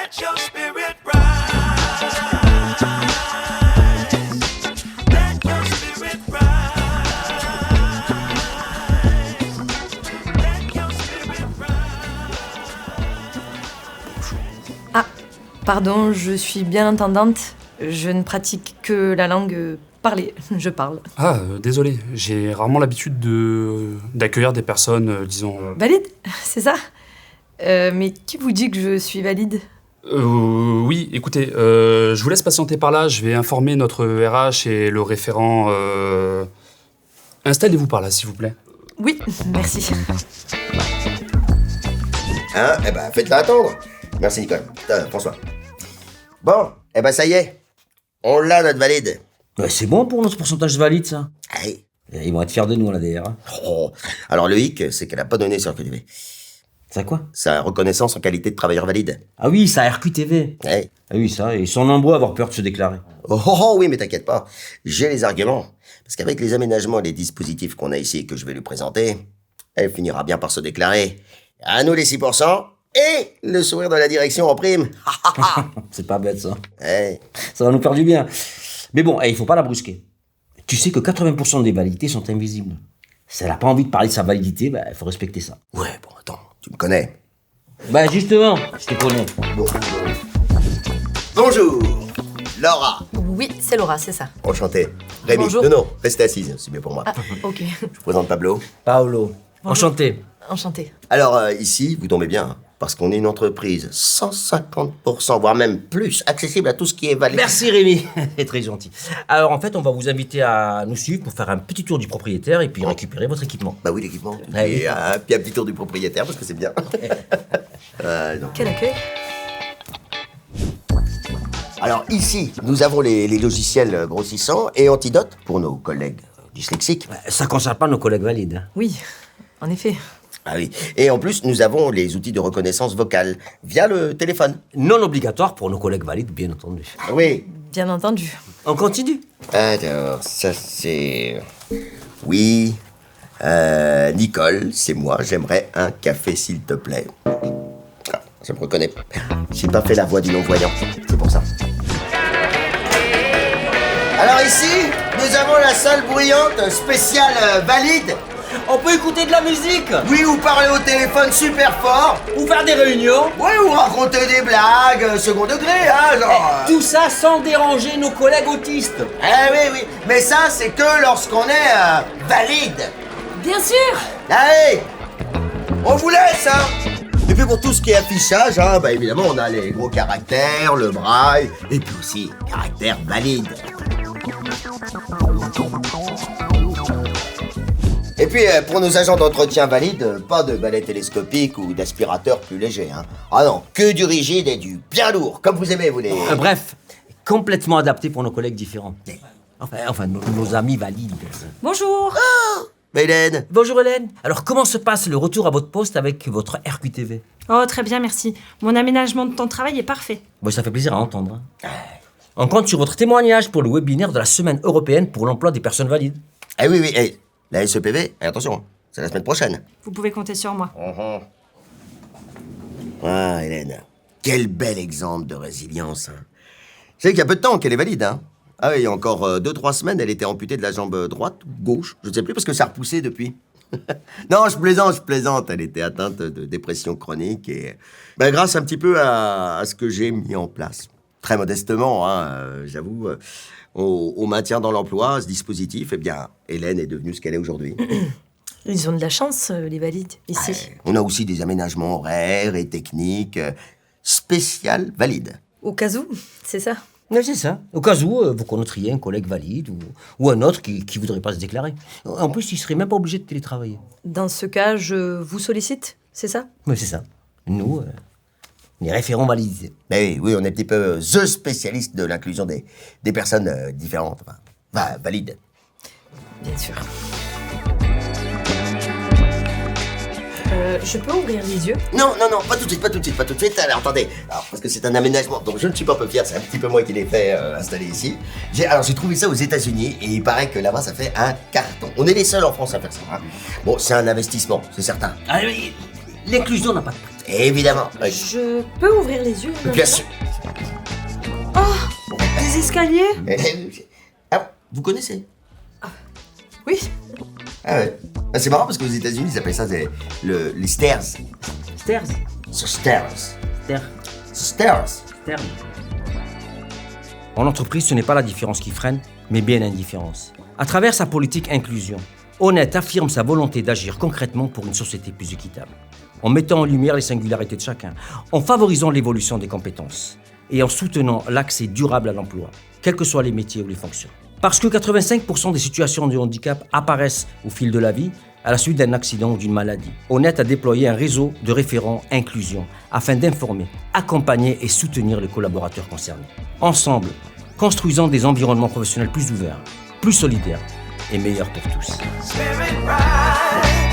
Let your spirit rise. Let your spirit rise. Let your spirit rise. Ah, pardon, je suis bien entendante. Je ne pratique que la langue parlée. Je parle. Ah, désolé, j'ai rarement l'habitude d'accueillir des personnes, disons... Valide, c'est ça mais qui vous dit que je suis valide? Oui, écoutez, je vous laisse patienter par là, je vais informer notre RH et le référent... Installez-vous par là, s'il vous plaît. Oui, merci. Hein? Eh ben, faites-la attendre. Merci, Nicole. François. Bon, eh ben, ça y est. On l'a, notre valide. Ouais, c'est bon pour notre pourcentage valide, ça. Allez. Ils vont être fiers de nous, là, d'ailleurs. Oh. Alors, le hic, c'est qu'elle a pas donné sur RQTV. C'est quoi? Sa reconnaissance en qualité de travailleur valide. Ah oui, ça RQTV. Ouais. Ah oui, ça, ils sont nombreux à avoir peur de se déclarer. Oh, oui, mais t'inquiète pas. J'ai les arguments. Parce qu'avec les aménagements et les dispositifs qu'on a ici et que je vais lui présenter, elle finira bien par se déclarer. À nous les 6% et le sourire de la direction en prime. C'est pas bête, ça. Ouais. Ça va nous faire du bien. Mais bon, il faut pas la brusquer. Tu sais que 80% des validités sont invisibles. Si elle a pas envie de parler de sa validité, il faut respecter ça. Ouais, bon, attends, tu me connais. Justement, je te connais. Bonjour, Laura. Oui, c'est Laura, c'est ça. Enchanté. Rémi. Bonjour. Non, restez assise, c'est mieux pour moi. Ah, ok. Je vous présente Pablo. Paolo. Enchanté. Enchantée. Alors, ici, vous tombez bien, hein, parce qu'on est une entreprise 150%, voire même plus, accessible à tout ce qui est valide. Merci Rémi, c'est très gentil. Alors en fait, on va vous inviter à nous suivre pour faire un petit tour du propriétaire et puis récupérer votre équipement. Bah oui, l'équipement. Ouais. Et puis un petit tour du propriétaire, parce que c'est bien. Donc. Quel accueil. Alors ici, nous avons les logiciels grossissants et antidotes pour nos collègues dyslexiques. Ça concerne pas nos collègues valides. Oui, en effet. Ah oui. Et en plus, nous avons les outils de reconnaissance vocale via le téléphone. Non obligatoire pour nos collègues valides, bien entendu. Ah oui. Bien entendu. On continue. Alors, ça c'est... Oui. Nicole, c'est moi. J'aimerais un café, s'il te plaît. Ah, je me reconnais. J'ai pas fait la voix du non-voyant. C'est pour ça. Alors ici, nous avons la salle bruyante spéciale valide. On peut écouter de la musique. Oui, ou parler au téléphone super fort. Ou faire des réunions. Oui, ou raconter des blagues second degré, hein, genre... Tout ça sans déranger nos collègues autistes. Eh oui, oui. Mais ça, c'est que lorsqu'on est valide. Bien sûr. Allez, on vous laisse, hein. Et puis pour tout ce qui est affichage, hein, bah évidemment, on a les gros caractères, le braille, et puis aussi caractère valide. Et puis pour nos agents d'entretien valides, pas de balai télescopique ou d'aspirateur plus léger, hein. Ah non, que du rigide et du bien lourd, comme vous aimez, vous les... Bref, complètement adapté pour nos collègues différents. Enfin nos amis valides. Bonjour. Hélène. Bonjour Hélène. Alors comment se passe le retour à votre poste avec votre RQTV? Oh, très bien, merci. Mon aménagement de temps de travail est parfait. Bon, ça fait plaisir à entendre. Hein. On compte sur votre témoignage pour le webinaire de la Semaine européenne pour l'emploi des personnes valides. Eh oui, oui, eh, la SEPV, attention, c'est la semaine prochaine. Vous pouvez compter sur moi. Ah, Hélène, quel bel exemple de résilience. Hein. Tu sais qu'il y a peu de temps qu'elle est valide, hein. Ah oui, il y a encore 2-3 semaines, elle était amputée de la jambe droite ou gauche, je ne sais plus, parce que ça a repoussé depuis. Non, je plaisante, elle était atteinte de dépression chronique et... Ben, grâce un petit peu à ce que j'ai mis en place. Très modestement, hein, j'avoue, au maintien dans l'emploi, ce dispositif, eh bien, Hélène est devenue ce qu'elle est aujourd'hui. Ils ont de la chance, les valides, ici. Ouais, on a aussi des aménagements horaires et techniques spéciales valides. Au cas où, c'est ça. Oui, c'est ça. Au cas où vous connaîtriez un collègue valide ou un autre qui voudrait pas se déclarer. En plus, il serait même pas obligé de télétravailler. Dans ce cas, je vous sollicite, c'est ça? Oui, c'est ça. Nous, les référents valides. Mais oui, on est un petit peu the spécialiste de l'inclusion des personnes différentes, enfin, valides. Bien sûr. Je peux ouvrir les yeux? Non, pas tout de suite. Alors, attendez, parce que c'est un aménagement, donc je ne suis pas peu fier, c'est un petit peu moi qui l'ai fait installer ici. J'ai trouvé ça aux États-Unis et il paraît que là-bas ça fait un carton. On est les seuls en France à faire ça. Hein. Bon, c'est un investissement, c'est certain. Ah, mais l'inclusion n'a pas de prix. Évidemment. Je peux ouvrir les yeux Bien sûr. Des escaliers? Ah, vous connaissez? Oui. Ah ouais. Ah, c'est marrant parce qu'aux États-Unis, ils appellent ça les stairs. Stairs. Stairs. Stairs. Stairs. Stairs. En entreprise, ce n'est pas la différence qui freine, mais bien l'indifférence. À travers sa politique inclusion, Honnête affirme sa volonté d'agir concrètement pour une société plus équitable, en mettant en lumière les singularités de chacun, en favorisant l'évolution des compétences et en soutenant l'accès durable à l'emploi, quels que soient les métiers ou les fonctions. Parce que 85% des situations de handicap apparaissent au fil de la vie à la suite d'un accident ou d'une maladie. Honnête a déployé un réseau de référents inclusion afin d'informer, accompagner et soutenir les collaborateurs concernés. Ensemble, construisons des environnements professionnels plus ouverts, plus solidaires et meilleurs pour tous. Spirit rise.